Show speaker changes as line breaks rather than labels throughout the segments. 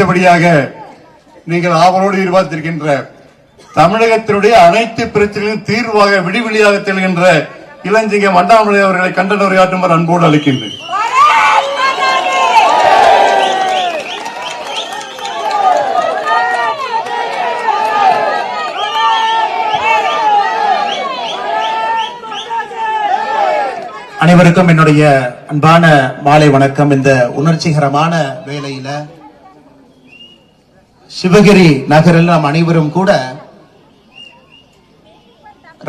அடுத்தபடியாக நீங்கள் ஆவலோடு எதிர்பார்த்திருக்கின்ற தமிழகத்தினுடைய அனைத்து பிரச்சனைகளும் தீர்வாக விடிவெளியாக செல்கின்ற இளஞ்சிங்கம் அண்ணாமலை அவர்களை கண்டன உரையாற்றுமாறு அன்போடு அளிக்கின்றேன்.
அனைவருக்கும் என்னுடைய அன்பான மாலை வணக்கம். இந்த உணர்ச்சிகரமான வேளையில சிவகிரி நகரில் நாம் அனைவரும் கூட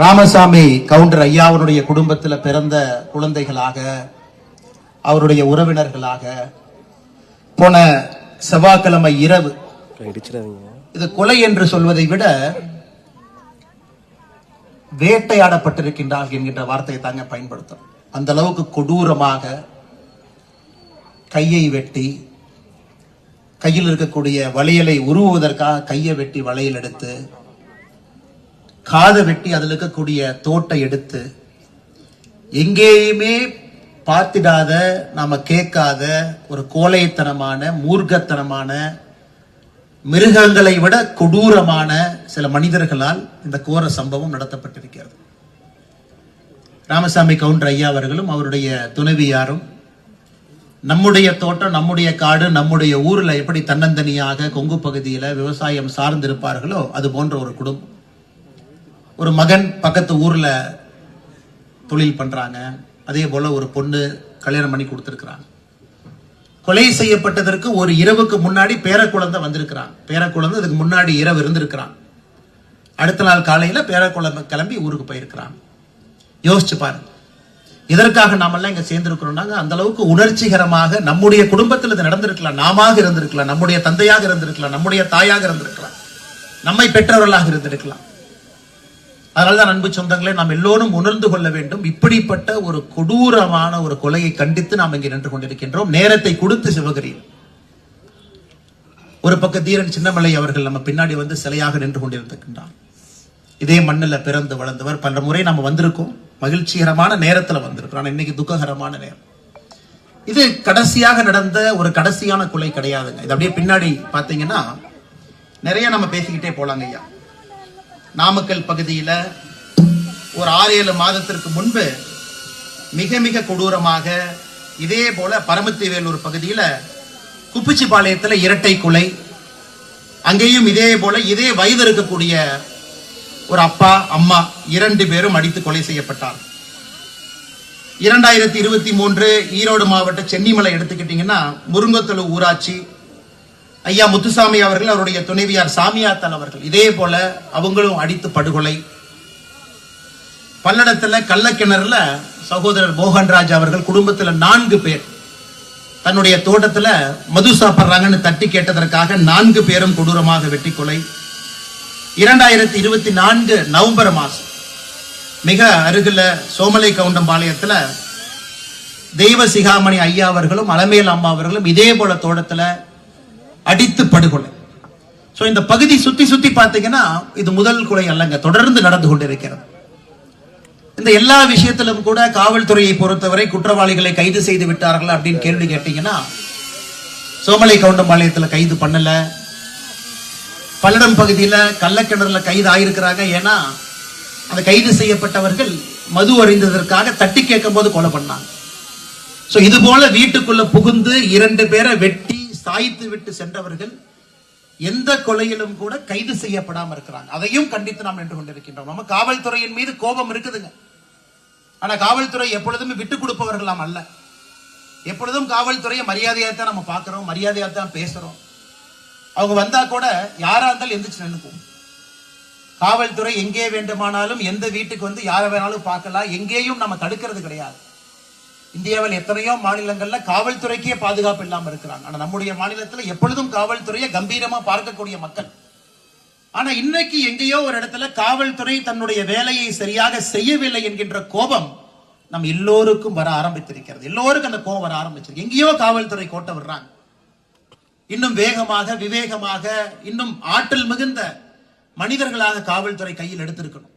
ராமசாமி கவுண்டர் ஐயாவுடைய குடும்பத்தில் பிறந்த குழந்தைகளாக, அவருடைய உறவினர்களாக போன செவ்வாய்க்கிழமை இரவு, இது கொலை என்று சொல்வதை விட வேட்டையாடப்பட்டிருக்கின்றார்கள் என்கின்ற வார்த்தையை தாங்க பயன்படுத்தும். அந்த அளவுக்கு கொடூரமாக கையை வெட்டி, கையில் இருக்கக்கூடிய வளையலை உருவுவதற்காக கையை வெட்டி வளையல் எடுத்து, காதை வெட்டி அதில் இருக்கக்கூடிய தோட்டை எடுத்து, எங்கேயுமே பார்த்திடாத, நாம கேட்காத ஒரு கோழைத்தனமான, மூர்க்கத்தனமான, மிருகங்களை விட கொடூரமான சில மனிதர்களால் இந்த கோர சம்பவம் நடத்தப்பட்டிருக்கிறது. ராமசாமி கவுண்டர் ஐயா அவர்களும் அவருடைய துணைவியாரும் நம்முடைய தோட்டம், நம்முடைய காடு, நம்முடைய ஊர்ல எப்படி தன்னந்தனியாக கொங்கு பகுதியில விவசாயம் சார்ந்திருப்பார்களோ அது போன்ற ஒரு குடும்பம். ஒரு மகன் பக்கத்து ஊர்ல தொழில் பண்றாங்க, அதே போல ஒரு பொண்ணு கல்யாணம் பண்ணி கொடுத்திருக்கிறாங்க. கொலை செய்யப்பட்டதற்கு ஒரு இரவுக்கு முன்னாடி பேரக்குழந்தை வந்திருக்கிறாங்க. பேரக்குழந்தை அதுக்கு முன்னாடி இரவு இருந்திருக்கிறாங்க. அடுத்த நாள் காலையில பேரக்குழந்தை கிளம்பி ஊருக்கு போயிருக்கிறாங்க. யோசிச்சு பாருங்க, இதற்காக நாமெல்லாம் இங்க சேர்ந்திருக்கிறோம்னாங்க. அந்த அளவுக்கு உணர்ச்சிகரமாக நம்முடைய குடும்பத்தில் இது நடந்திருக்கலாம், நாம இருந்திருக்கலாம், நம்முடைய தந்தையாக இருந்திருக்கலாம், நம்முடைய தாயாக இருந்திருக்கலாம், நம்மை பெற்றவர்களாக இருந்திருக்கலாம். அதனால்தான் அன்பு சொந்தங்களே, நாம் எல்லோரும் உணர்ந்து கொள்ள வேண்டும். இப்படிப்பட்ட ஒரு கொடூரமான ஒரு கொலையை கண்டித்து நாம் இங்கே நின்று கொண்டிருக்கின்றோம். நேரத்தை கொடுத்து சிவகிரியில் ஒரு பக்க தீரன் சின்னமலை அவர்கள் நம்ம பின்னாடி வந்து சிலையாக நின்று கொண்டிருக்கின்றார். இதே மண்ணில் பிறந்து வளர்ந்தவர். பல முறை நம்ம வந்திருக்கோம், மகிழ்ச்சிகரமான நேரத்தில் வந்திருக்கிறோம். ஆனா இன்னைக்கு துக்ககரமான நேரம். இது கடைசியாக நடந்த ஒரு கடைசியான கொலை கிடையாதுங்க. இது அப்படியே பின்னாடி பாத்தீங்கன்னா நிறைய நம்ம பேசிக்கிட்டே போலாங்க ஐயா. நாமக்கல் பகுதியில ஒரு 6-7 மாதத்திற்கு முன்பு மிக மிக கொடூரமாக இதே போல பரமத்திவேலூர் பகுதியில குப்பிச்சிபாளையத்தில் இரட்டை கொலை. அங்கேயும் இதே போல இதே வயது இருக்கக்கூடிய ஒரு அப்பா அம்மா 2 பேரும் அடித்து கொலை செய்யப்பட்டார். 2023 ஈரோடு மாவட்ட சென்னிமலை எடுத்துக்கிட்டீங்கன்னா முருங்கத்தொழு ஊராட்சி ஐயா முத்துசாமி அவர்கள், அவருடைய துணைவியார் சாமியாத்தன் அவர்கள் இதே போல அவங்களும் அடித்து படுகொலை. பல்லடத்துல கள்ளக்கிணறுல சகோதரர் மோகன்ராஜ் அவர்கள் குடும்பத்துல 4 பேர் தன்னுடைய தோட்டத்துல மது சாப்பிடுறாங்கன்னு தட்டி கேட்டதற்காக 4 பேரும் கொடூரமாக வெட்டி கொலை. 2024 நவம்பர் மாசம் மிக அருகில சோமலை கவுண்டம்பாளையத்துல தெய்வ சிகாமணி ஐயா அவர்களும் அலமேல் அம்மா அவர்களும் இதே போல தோட்டத்துல அடித்து படுகொலை. சோ இந்த பகுதி சுத்தி சுத்தி பாத்தீங்கன்னா இது முதல் கொலை அல்லங்க, தொடர்ந்து நடந்து கொண்டிருக்கிறது. இந்த எல்லா விஷயத்திலும் கூட காவல்துறையை பொறுத்தவரை குற்றவாளிகளை கைது செய்து விட்டார்கள் அப்படின்னு கேள்வி கேட்டீங்கன்னா சோமலை கவுண்டம்பாளையத்துல கைது பண்ணல. பல்லடம் பகுதியில கள்ளக்கிணறுல கைது ஆயிருக்கிறாங்க. ஏன்னா அந்த கைது செய்யப்பட்டவர்கள் மது அறிந்ததற்காக தட்டி கேட்கும் போது கொலை பண்ணாங்க. சோ இது போல வீட்டுக்குள்ள புகுந்து 2 பேரை வெட்டி சாய்த்து விட்டு சென்றவர்கள் எந்த கொலையிலும் கூட கைது செய்யப்படாம இருக்கிறாங்க. அதையும் கண்டித்து நாம் நின்று கொண்டிருக்கின்றோம். நம்ம காவல்துறையின் மீது கோபம் இருக்குதுங்க. ஆனா காவல்துறை எப்பொழுதுமே விட்டு கொடுப்பவர்கள் நாம் அல்ல. எப்பொழுதும் காவல்துறையை மரியாதையா தான் நம்ம பார்க்கிறோம், மரியாதையா தான் பேசுறோம். அவங்க வந்தா கூட யாரா இருந்தாலும் எந்திரிச்சு நின்னுக்கும். காவல்துறை எங்கே வேண்டுமானாலும் எந்த வீட்டுக்கு வந்து யாரை வேணாலும் பார்க்கலாம், எங்கேயும் நம்ம தடுக்கிறது கிடையாது. இந்தியாவில் எத்தனையோ மாநிலங்கள்ல காவல்துறைக்கே பாதுகாப்பு இல்லாம இருக்கிறாங்க. ஆனா நம்முடைய மாநிலத்துல எப்பொழுதும் காவல்துறையை கம்பீரமா பார்க்கக்கூடிய மக்கள். ஆனா இன்னைக்கு எங்கேயோ ஒரு இடத்துல காவல்துறை தன்னுடைய வேலையை சரியாக செய்யவில்லை என்கின்ற கோபம் நம் எல்லோருக்கும் வர ஆரம்பித்திருக்கிறது. எல்லோருக்கும் அந்த கோபம் வர ஆரம்பிச்சிருக்கு. எங்கேயோ காவல்துறை கோட்டை விடுறாங்க. இன்னும் வேகமாக, விவேகமாக, இன்னும் ஆற்றல் மிகுந்த மனிதர்களாக காவல்துறை கையில் எடுத்திருக்கணும்.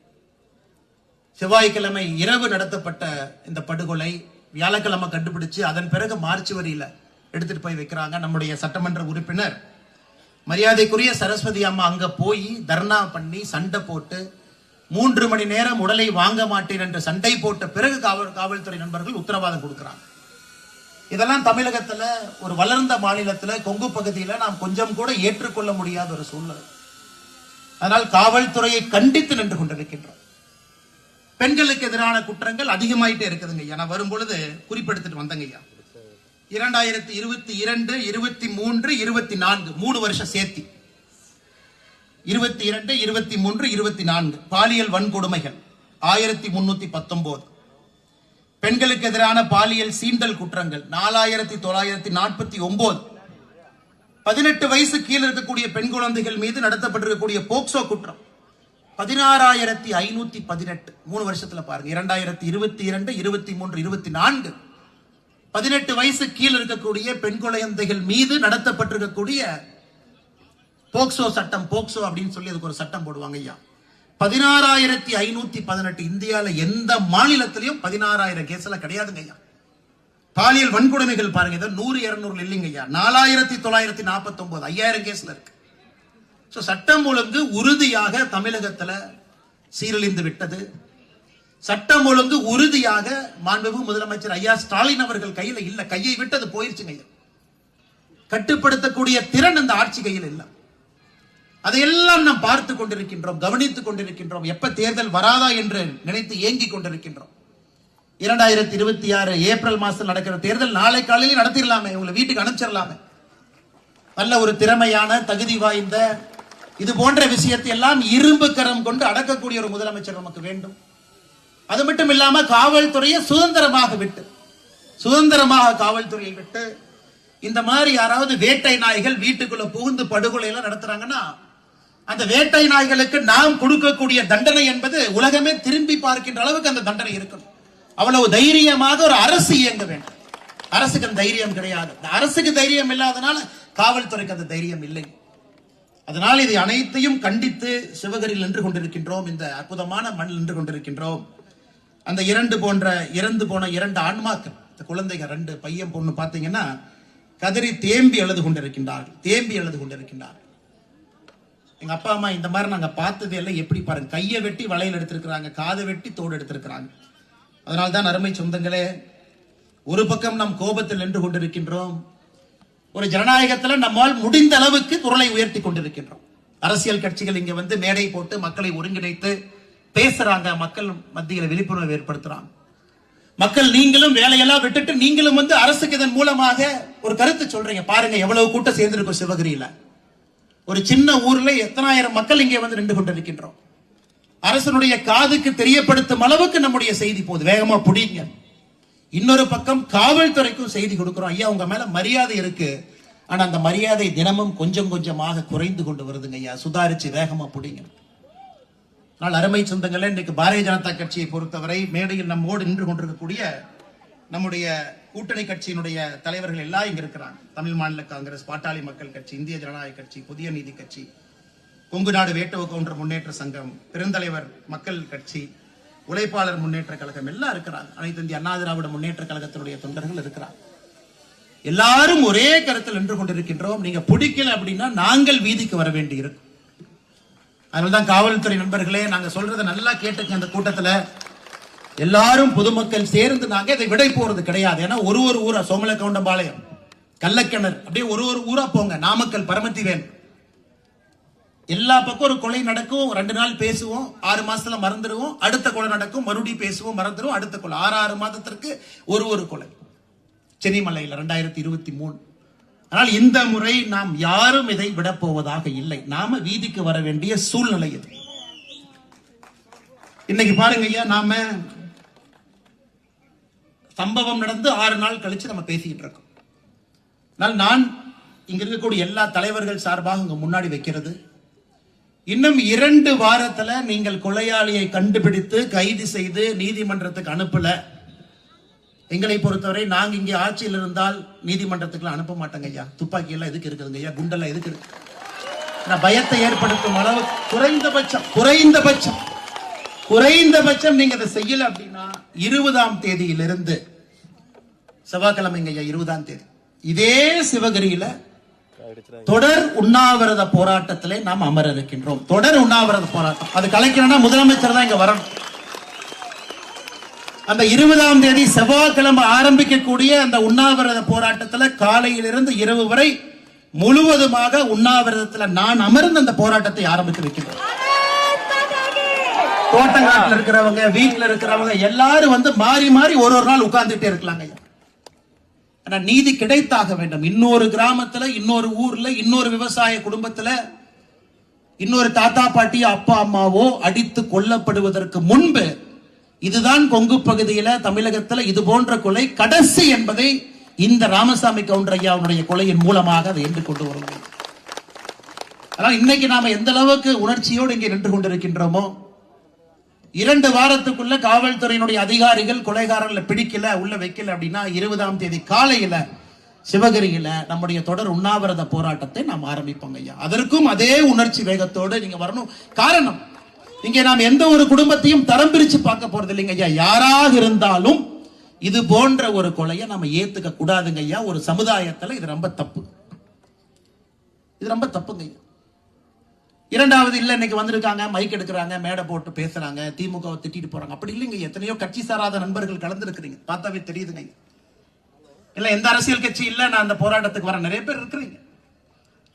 செவ்வாய்க்கிழமை இரவு நடத்தப்பட்ட இந்த படுகொலை வியாழக்கிழமை கண்டுபிடிச்சு அதன் பிறகு மார்ச் வரியில எடுத்துட்டு போய் வைக்கிறாங்க. நம்முடைய சட்டமன்ற உறுப்பினர் மரியாதைக்குரிய சரஸ்வதி அம்மா அங்க போய் தர்ணா பண்ணி சண்டை போட்டு 3 மணி நேரம் உடலை வாங்க மாட்டேன் என்று சண்டை போட்ட பிறகு காவல்துறை நண்பர்கள் உத்தரவாதம் கொடுக்கிறாங்க. இதெல்லாம் தமிழகத்துல ஒரு வளர்ந்த மாநிலத்துல கொங்கு பகுதியில நாம் கொஞ்சம் கூட ஏற்றுக்கொள்ள முடியாத ஒரு சூழ்நிலை. அதனால் காவல்துறையை கண்டித்து நின்று கொண்டிருக்கின்றோம். பெண்களுக்கு எதிரான குற்றங்கள் அதிகமாயிட்டே இருக்குதுங்க ஐயா. நான் வரும்பொழுது குறிப்பெடுத்துட்டு வந்தங்க ஐயா. 2022, 23, 24 3 வருஷம் சேர்த்தி 22, 23, 24 பாலியல் வன்கொடுமைகள் 1319, பெண்களுக்கு எதிரான பாலியல் சீண்டல் குற்றங்கள் 4949, 18 வயசு கீழே இருக்கக்கூடிய பெண் குழந்தைகள் மீது நடத்தப்பட்டிருக்கக்கூடிய போக்சோ குற்றம் 16518. 3 வருஷத்துல பாருங்க. 2022, 23, 24 18 வயசு கீழ் இருக்கக்கூடிய பெண் குழந்தைகள் மீது நடத்தப்பட்டிருக்கக்கூடிய போக்சோ சட்டம், போக்சோ அப்படின்னு சொல்லி அதுக்கு ஒரு சட்டம் போடுவாங்க ஐயா. 16518. இந்தியால எந்த மாநிலத்திலையும் 16000 கேஸ்ல கிடையாதுங்க ஐயா. பாலியல் வன்கொடுமைகள் பாருங்க, 100 200 இல்லைங்க ஐயா. 4949 5000 கேஸ்ல இருக்கு. சட்டம் ஒழுங்கு உறுதியாக தமிழகத்துல சீரழிந்து விட்டது. சட்டம் ஒழுங்கு உறுதியாக மாண்புமிகு முதலமைச்சர் ஐயா ஸ்டாலின் அவர்கள் கையில இல்ல. கையை விட்டது போயிருச்சுங்க ஐயா. கட்டுப்படுத்தக்கூடிய திறன் அந்த ஆட்சி கையில் இல்ல. அதையெல்லாம் நாம் பார்த்து கொண்டிருக்கின்றோம், கவனித்துக் கொண்டிருக்கின்றோம். எப்ப தேர்தல் வராதா என்று நினைத்து ஏங்கிக் கொண்டிருக்கின்றோம். 2026 ஏப்ரல் மாசத்தில் நடக்கிற தேர்தல் நாளை காலையில் நடத்திடலாமே, உங்களை வீட்டுக்கு அனுப்பிச்சிடலாமே. நல்ல ஒரு திறமையான தகுதி வாய்ந்த இது போன்ற விஷயத்தை எல்லாம் இரும்பு கரம் கொண்டு அடக்கக்கூடிய ஒரு முதலமைச்சர் நமக்கு வேண்டும். அது மட்டும் இல்லாம காவல்துறையை சுதந்திரமாக காவல்துறையை விட்டு இந்த மாதிரி யாராவது வேட்டை நாய்கள் வீட்டுக்குள்ள புகுந்து படுகொலை எல்லாம் நடத்துறாங்கன்னா அந்த வேட்டை நாய்களுக்கு நாம் கொடுக்கக்கூடிய தண்டனை என்பது உலகமே திரும்பி பார்க்கின்ற அளவுக்கு அந்த தண்டனை இருக்கணும். அவ்வளவு தைரியமாக ஒரு அரசு இயங்க வேண்டும். அரசுக்கு அந்த தைரியம் கிடையாது. அரசுக்கு தைரியம் இல்லாதனால காவல்துறைக்கு அந்த தைரியம் இல்லை. அதனால் இதை அனைத்தையும் கண்டித்து சிவகரியில் நின்று கொண்டிருக்கின்றோம். இந்த அற்புதமான மண்ணில் நின்று கொண்டிருக்கின்றோம். அந்த இறந்து போன 2 ஆன்மாக்கள், குழந்தைகள் 2 பையன் பொண்ணு பாத்தீங்கன்னா கதறி தேம்பி எழுது கொண்டிருக்கின்றார்கள். எங்க அப்பா அம்மா இந்த மாதிரி நாங்க பார்த்ததே எல்லாம் எப்படி பாருங்க, கையை வெட்டி வளையல் எடுத்திருக்கிறாங்க, காதை வெட்டி தோடு எடுத்திருக்கிறாங்க. அதனால்தான் அருமை சொந்தங்களே, ஒரு பக்கம் நம் கோபத்தில் நின்று கொண்டிருக்கின்றோம், ஒரு ஜனநாயகத்துல நம்மால் முடிந்த அளவுக்கு குரலை உயர்த்தி கொண்டிருக்கின்றோம். அரசியல் கட்சிகள் இங்க வந்து மேடை போட்டு மக்களை ஒருங்கிணைத்து பேசுறாங்க, மக்கள் மத்தியில் விழிப்புணர்வு ஏற்படுத்துறாங்க. மக்கள் நீங்களும் வேலையெல்லாம் விட்டுட்டு நீங்களும் வந்து அரசுக்கு இதன் மூலமாக ஒரு கருத்து சொல்றீங்க. பாருங்க எவ்வளவு கூட்டம் சேர்ந்திருக்கும் சிவகிரியில. ஒரு சின்ன ஊர்ல எத்தனாயிரம் மக்கள் இங்கே வந்து நின்று கொண்டிருக்கின்றோம். அரசனுடைய காதுக்கு தெரியப்படுத்தும் அளவுக்கு நம்முடைய செய்தி போது வேகமா புடிங்க. இன்னொரு பக்கம் காவல்துறைக்கும் செய்தி கொடுக்கிறோம். ஐயா உங்க மேல மரியாதை இருக்கு, ஆனா அந்த மரியாதை தினமும் கொஞ்சம் கொஞ்சமாக குறைந்து கொண்டு வருதுங்க ஐயா, சுதாரிச்சு வேகமா புடிங்க. அருமை சொந்தங்களே, இன்னைக்கு பாரதிய ஜனதா கட்சியை பொறுத்தவரை மேடையில் நம்மோடு நின்று கொண்டிருக்கக்கூடிய நம்முடைய கூட்டணி கட்சியினுடைய தலைவர்கள் எல்லாம் இங்க இருக்கிறாங்க. தமிழ் மாநில காங்கிரஸ், பாட்டாளி மக்கள் கட்சி, இந்திய ஜனநாயக கட்சி, புதிய நீதி கட்சி, கொங்கு நாடு வேட்டுவ கவுண்டர் முன்னேற்ற சங்கம், பெருந்தலைவர் மக்கள் கட்சி, உழைப்பாளர் முன்னேற்ற கழகம் எல்லாம் இருக்கிறாங்க. அனைத்து இந்திய அண்ணா திராவிட முன்னேற்ற கழகத்தினுடைய தொண்டர்கள் இருக்கிறாங்க. எல்லாரும் ஒரே கருத்தில் நின்று கொண்டிருக்கின்றோம். நீங்க பிடிக்கல அப்படின்னா நாங்கள் வீதிக்கு வர வேண்டி இருக்கும். அதனால்தான் காவல்துறை நண்பர்களே, நாங்க சொல்றதை நல்லா கேட்டுக்க. அந்த கூட்டத்துல எல்லாரும் பொதுமக்கள் சேர்ந்து நாங்க இதை விடை போறது கிடையாது. ஏன்னா ஒரு ஊரா, சோமலக்கவுண்டம்பாளையம், கள்ளக்கிணறு, அப்படியே ஒரு ஊரா போங்க. நாமக்கல், பரமத்திவேல், எல்லா பக்கம் ஒரு கொலை நடக்கும், 2 நாள் பேசுவோம், 6 மாசத்துல மறந்துடுவோம், அடுத்த கொலை நடக்கும், மறுபடியும் பேசுவோம், மறந்துடுவோம், அடுத்த கொலை, 6 மாதத்திற்கு ஒரு கொலை. சென்னிமலையில் 2023. ஆனால் இந்த முறை நாம் யாரும் இதை விடப்போவதாக இல்லை. நாம வீதிக்கு வர வேண்டிய சூழ்நிலை இது. இன்னைக்கு பாருங்க ஐயா, நாம சம்பவம் நடந்து 6 நாள் கழிச்சு நம்ம பேசிக்கிட்டு இருக்கோம். நான் இங்க இருக்கக்கூடிய எல்லா தலைவர்கள் சார்பாக உங்க முன்னாடி வைக்கிறது, இன்னும் 2 வாரத்துல நீங்கள் கொலையாளியை கண்டுபிடித்து கைது செய்து நீதிமன்றத்துக்கு அனுப்பல, எங்களை பொறுத்தவரை நாங்க இங்கே ஆட்சியில் இருந்தால் நீதிமன்றத்துக்கு அனுப்ப மாட்டாங்க ஐயா. துப்பாக்கி எல்லாம் எதுக்கு இருக்குதுங்க ஐயா, குண்டெல்லாம் எதுக்கு இருக்கு? பயத்தை ஏற்படுத்தும் அளவு குறைந்தபட்சம் நீங்க அதை செய்யல அப்படின்னா 20ஆம் தேதியிலிருந்து, செவ்வாய்க்கிழமைங்க ஐயா 20ஆம் தேதி, இதே சிவகிரியில தொடர் உண்ணாவிரத போராட்டத்திலே நாம் அமர இருக்கின்றோம். தொடர் உண்ணாவிரத போராட்டம் அது கலைக்கணும்னா முதலமைச்சர் தான் இங்க வரணும். அந்த 20ஆம் தேதி செவ்வாய்க்கிழமை ஆரம்பிக்கக்கூடிய அந்த உண்ணாவிரத போராட்டத்தில் காலையிலிருந்து இரவு வரை முழுவதுமாக உண்ணாவிரதத்தில் நான் அமர்ந்து அந்த போராட்டத்தை ஆரம்பித்து வைக்கிறேன். தோட்டங்காட்டில் இருக்கிறவங்க, வீட்டில் இருக்கிறவங்க எல்லாரும் வந்து மாறி மாறி ஒரு நாள் உட்கார்ந்துட்டே இருக்கலாங்க. ஆனா நீதி கிடைத்தாக வேண்டும். இன்னொரு கிராமத்துல, இன்னொரு ஊர்ல, இன்னொரு விவசாய குடும்பத்துல இன்னொரு தாத்தா பாட்டி அப்பா அம்மாவோ அடித்து கொல்லப்படுவதற்கு முன்பு இதுதான் கொங்கு பகுதியில தமிழகத்துல இது போன்ற கொலை கடைசி என்பதை இந்த ராமசாமி கவுண்டர் ஐயாவுடைய கொலையின் மூலமாக அதை என்று கொண்டு வருவோம். ஆனால் இன்னைக்கு நாம எந்த அளவுக்கு உணர்ச்சியோடு இங்கே நின்று கொண்டிருக்கின்றோமோ, 2 வாரத்துக்குள்ள காவல்துறையினுடைய அதிகாரிகள் கொலைகாரர்களை பிடிக்கல, உள்ள வைக்கல அப்படின்னா 20ஆம் தேதி காலையில சிவகிரியில நம்முடைய தொடர் உண்ணாவிரத போராட்டத்தை நாம் ஆரம்பிப்போங்க ஐயா. அதற்கும் அதே உணர்ச்சி வேகத்தோடு நீங்க வரணும். காரணம், இங்கே நாம் எந்த ஒரு குடும்பத்தையும் தரம் பிரிச்சு பார்க்க போறது இல்லைங்க ஐயா. யாராக இருந்தாலும் இது போன்ற ஒரு கொலையை நம்ம ஏத்துக்க கூடாதுங்க ஐயா. ஒரு சமுதாயத்துல இது ரொம்ப தப்பு, இது ரொம்ப தப்புங்க ஐயா. இரண்டாவது, இல்ல இன்னைக்கு வந்திருக்காங்க, மைக் எடுக்கிறாங்க, மேடை போட்டு பேசுறாங்க, திமுகவை திட்டிட்டு போறாங்க, அப்படி இல்லைங்க. எத்தனையோ கட்சி சாராத நண்பர்கள் கலந்துருக்கிறீங்க, பார்த்தாவே தெரியுதுங்க. இல்ல எந்த அரசியல் கட்சி இல்ல நான் அந்த போராட்டத்துக்கு வர நிறைய பேர் இருக்கிறீங்க.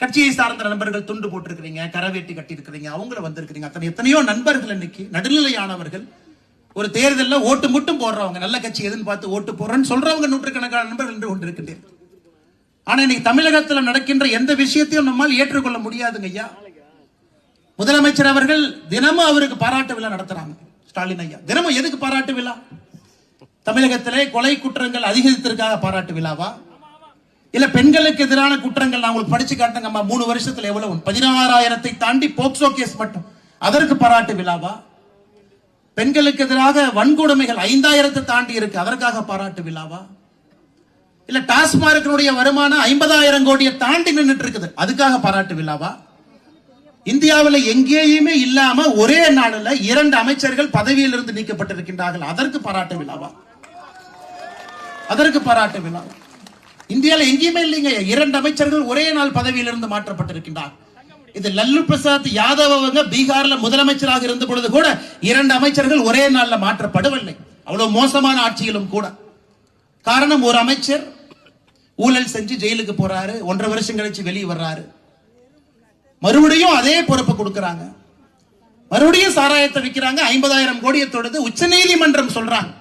கட்சியை சார்ந்த நண்பர்கள் துண்டு போட்டிருக்கிறீங்க, கரவேட்டி கட்டி இருக்கிறீங்க, அவங்கள வந்திருக்கிறீங்க. அத்தனை எத்தனையோ நண்பர்கள் இன்னைக்கு நடுநிலையானவர்கள், ஒரு தேர்தலில் ஓட்டு மட்டும் போடுறவங்க, நல்ல கட்சி எதுன்னு பார்த்து ஓட்டு போடுறேன்னு சொல்றவங்க நூற்றுக்கணக்கான நண்பர்கள் என்று கொண்டிருக்கின்றனர். ஆனா இன்னைக்கு தமிழகத்தில் நடக்கின்ற எந்த விஷயத்தையும் நம்மால் ஏற்றுக்கொள்ள முடியாதுங்க ஐயா. முதலமைச்சர் அவர்கள் தினமும் அவருக்கு பாராட்டு விழா நடத்துறாங்க. ஸ்டாலின் ஐயா தினமும் எதுக்கு பாராட்டு விழா? தமிழகத்திலே கொலை குற்றங்கள் அதிகரித்திற்காக பாராட்டு விழாவா? இல்ல பெண்களுக்கு எதிரான குற்றங்கள் நான் உங்களுக்கு படிச்சு காட்டுங்க. 3 வருஷத்துல எவ்வளவு? 16,000 தாண்டி போக்சோ கேஸ் மட்டும், அதற்கு பாராட்டு விழாவா? பெண்களுக்கு எதிராக வன்கொடுமைகள் 5,000 தாண்டி இருக்கு, அதற்காக பாராட்டு விழாவா? இல்ல டாஸ்மார்க்கினுடைய வருமானம் 50,000 கோடியை தாண்டி நின்றுட்டு இருக்குது, அதுக்காக பாராட்டு விழாவா? இந்தியாவில் எங்கேயுமே இல்லாம ஒரே நாடுல 2 அமைச்சர்கள் பதவியில் இருந்து நீக்கப்பட்டிருக்கின்றார்கள், அதற்கு பாராட்டு விழாவா? அதற்கு பாராட்டு விழா இந்தியாவில் எங்கேயுமே இல்லைங்க. 2 அமைச்சர்கள் ஒரே நாள் பதவியிலிருந்து மாற்றப்பட்டிருக்கின்றார். இது லல்லு பிரசாத் யாதவ் அவங்க பீகார்ல முதலமைச்சராக இருந்த பொழுது கூட 2 அமைச்சர்கள் ஒரே நாள்ல மாற்றப்படவில்லை. அவ்வளவு மோசமான ஆட்சியிலும் கூட. காரணம், ஒரு அமைச்சர் ஊழல் செஞ்சு ஜெயிலுக்கு போறாரு, 1.5 வருஷம் கழிச்சு வெளியே வர்றாரு, மறுபடியும் அதே பொறுப்பு கொடுக்கறாங்க, மறுபடியும் சாராயத்தை விற்கிறாங்க, 50,000 கோடியை தொடுது உச்ச நீதிமன்றம் சொல்றாங்க.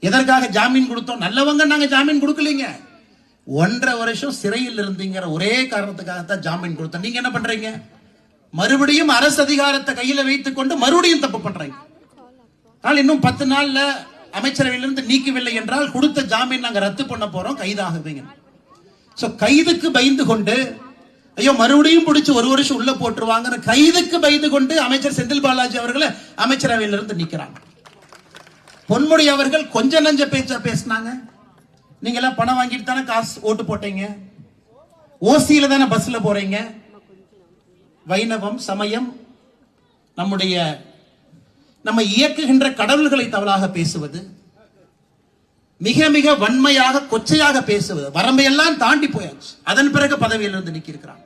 எதற்காக ஜாமீன் கொடுத்தோம்? நல்லவங்க நாங்க ஜாமீன் கொடுக்கலீங்க, 1.5 வருஷம் சிறையில் இருந்தீங்கிற ஒரே காரணத்துக்காகத்தான் ஜாமீன் கொடுத்தோம். நீங்க என்ன பண்றீங்க? மறுபடியும் அரசு அதிகாரத்தை கையில வைத்துக் கொண்டு மறுபடியும் தப்பு பண்றீங்க. இன்னும் 10 நாள்ல அமைச்சரவையிலிருந்து நீக்கவில்லை என்றால் கொடுத்த ஜாமீன் நாங்க ரத்து பண்ண போறோம், கைதாகுவீங்க. கைதுக்கு பயந்து கொண்டு, ஐயோ மறுபடியும் பிடிச்சு 1 வருஷம் உள்ள போட்டுருவாங்க, கைதுக்கு பயந்து கொண்டு அமைச்சர் செந்தில் பாலாஜி அவர்களை அமைச்சரவையிலிருந்து நீக்கிறாங்க. பொன்முடி அவர்கள் கொஞ்ச நஞ்ச பேச்சா பேசினாங்க. நீங்க எல்லாம் பணம் வாங்கிட்டு தானே காசு ஓட்டு போட்டீங்க, ஓசியில தானே பஸ்ல போறீங்க. வைணவம், சமயம், நம்ம இயக்குகின்ற கடவுள்களை தவறாக பேசுவது, மிக மிக வன்மையாக கொச்சையாக பேசுவது, வரம்பையெல்லாம் தாண்டி போயாச்சு. அதன் பிறகு பதவியிலிருந்து நீக்கியிருக்கிறாங்க.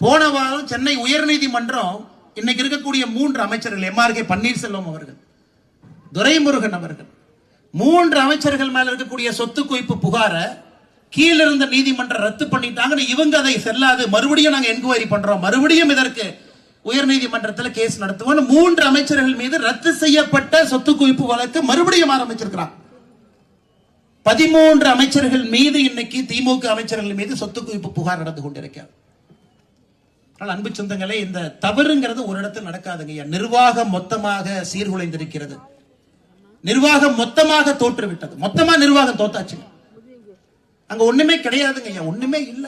போன வாரம் சென்னை உயர்நீதிமன்றம் இன்னைக்கு இருக்கக்கூடிய 3 அமைச்சர்கள், எம்ஆர்கே பன்னீர்செல்வம் அவர்கள், துரைமுருகன் அவர்கள், 3 அமைச்சர்கள் மேல இருக்கக்கூடிய சொத்து குவிப்பு புகார கீழிருந்த நீதிமன்றம் ரத்து பண்ணிட்டாங்க. இவங்க அதை செல்லாது, மறுபடியும் நாங்க என்கொயரி பண்றோம், மறுபடியும் இதற்கு உயர்நீதிமன்றத்தில் கேஸ் நடத்துவோம். 3 அமைச்சர்கள் மீது ரத்து செய்யப்பட்ட சொத்து குவிப்பு வழக்கு மறுபடியும் ஆரம்பிச்சிருக்கிறார். 13 அமைச்சர்கள் மீது இன்னைக்கு திமுக அமைச்சர்கள் மீது சொத்து குவிப்பு புகார் நடந்து கொண்டிருக்கிறார். அன்பு சொந்தங்களே, இந்த தவறுங்கிறது ஒரு இடத்தில் நடக்காதுங்க. நிர்வாகம் மொத்தமாக சீர்குலைந்திருக்கிறது, நிர்வாகம் மொத்தமாக தோற்றுவிட்டது, மொத்தமா நிர்வாகம் தோத்தாச்சு. அங்க ஒண்ணுமே கிடையாதுங்க, ஒண்ணுமே இல்ல,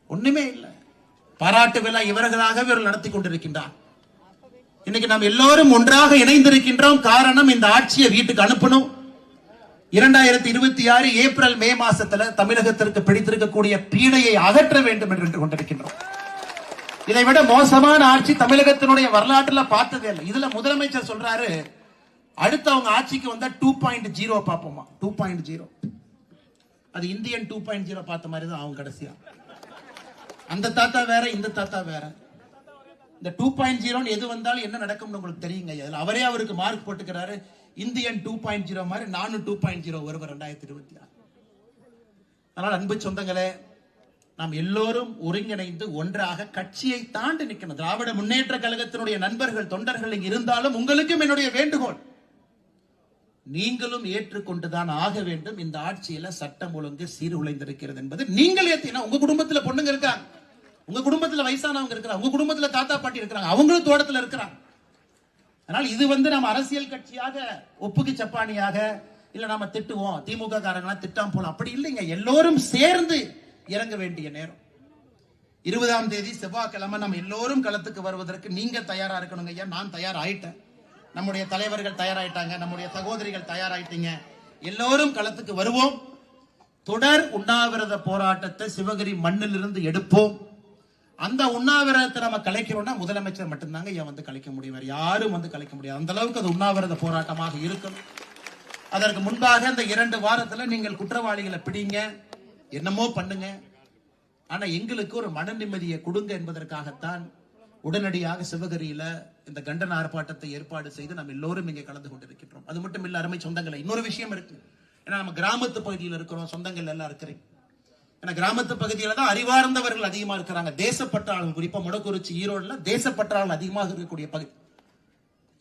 ஒண்ணுமே இல்ல. பாராட்டு விழா இவர்களாக இவர்கள் நடத்தி கொண்டிருக்கின்றார். இன்னைக்கு நாம் எல்லோரும் ஒன்றாக இணைந்திருக்கின்றோம். காரணம், இந்த ஆட்சியை வீட்டுக்கு அனுப்பணும். 2026 ஏப்ரல் மே மாசத்துல தமிழகத்திற்கு பிடித்திருக்கக்கூடிய பீடையை அகற்ற வேண்டும் என்று கொண்டிருக்கின்றோம். இதை விட மோசமான ஆட்சி தமிழகத்தினுடைய வரலாற்றுல பார்த்ததே இல்லை. இதுல முதலமைச்சர் சொல்றாரு, அடுத்து அவங்க ஆட்சிக்கு வந்தா 2.0 பார்ப்போமா. 2.0 அது இந்தியன் 2.0 பார்த்த மாதிரி தான் அவங்க கடைசியா. அந்த தாத்தா வேற, இந்த தாத்தா வேற. இந்த 2.0 எது வந்தாலும் என்ன நடக்கும்னு உங்களுக்கு தெரியுங்க. அதுல அவரே அவருக்கு மார்க் போட்டுக்கிறாரு. இந்தியன் 2.0 மாதிரி நானும் 2.0 வருவேன் 2026. அதனால் அன்பு சொந்தங்களே, நாம் எல்லோரும் ஒருங்கிணைந்து ஒன்றாக கட்சியை தாண்டி நிற்கணும். திராவிட முன்னேற்ற கழகத்தினுடைய நண்பர்கள் தொண்டர்கள் இங்கு இருந்தாலும் உங்களுக்கும் என்னுடைய வேண்டுகோள், நீங்களும் ஏற்றுக்கொண்டுதான் ஆக வேண்டும். இந்த ஆட்சியில சட்டம் ஒழுங்கு சீர்குலைந்திருக்கிறது என்பது நீங்கள் ஏற்றினா, உங்க குடும்பத்துல பொண்ணுங்க இருக்காங்க, உங்க குடும்பத்துல வயசானவங்க இருக்கிறாங்க, உங்க குடும்பத்துல தாத்தா பாட்டி இருக்கிறாங்க, அவங்களும் தோட்டத்துல இருக்கிறாங்க. அதனால் இது நம்ம அரசியல் கட்சியாக ஒப்புக்கு சப்பானியாக இல்ல நாம திட்டுவோம், திமுக காரங்களா திட்டாம போலாம், அப்படி இல்லைங்க. எல்லோரும் சேர்ந்து இறங்க வேண்டிய நேரம். 20ஆம் தேதி செவ்வாய்க்கிழமை நம்ம எல்லோரும் களத்துக்கு வருவதற்கு நீங்க தயாரா இருக்கணுங்க ஐயா. நான் தயார் ஆயிட்டேன், நம்முடைய தலைவர்கள் தயாராயிட்டாங்க, நம்முடைய சகோதரிகள் தயாராயிட்டீங்க. எல்லோரும் களத்துக்கு வருவோம். தொடர் உண்ணாவிரத போராட்டத்தை சிவகிரி மண்ணிலிருந்து எடுப்போம். அந்த உண்ணாவிரதத்தை நம்ம கலைக்கிறோம்னா முதலமைச்சர் மட்டும்தாங்க ஐயா வந்து கலைக்க முடியும், யாரும் வந்து கலைக்க முடியாது. அந்த அளவுக்கு அது உண்ணாவிரத போராட்டமாக இருக்கும். அதற்கு முன்பாக இந்த 2 வாரத்துல நீங்கள் குற்றவாளிகளை பிடிங்க, என்னமோ பண்ணுங்க, ஆனா எங்களுக்கு ஒரு மன நிம்மதியை கொடுங்க என்பதற்காகத்தான் உடனடியாக சிவகிரியில இந்த கண்டன ஆர்ப்பாட்டத்தை ஏற்பாடு செய்து நம்ம எல்லோரும் இங்கே கலந்து கொண்டிருக்கின்றோம். அது மட்டும் இல்ல அருமை சொந்தங்களை, இன்னொரு விஷயம் இருக்கு. ஏன்னா நம்ம கிராமத்து பகுதியில் இருக்கிறோம், சொந்தங்கள் எல்லாம் இருக்கிறீங்க. ஏன்னா கிராமத்து பகுதியில தான் அறிவார்ந்தவர்கள் அதிகமா இருக்கிறாங்க. தேசப்பற்றாளர்கள், குறிப்பா முடக்குறிச்சி ஈரோடுல தேசப்பற்றாளர்கள் அதிகமாக இருக்கக்கூடிய பகுதி.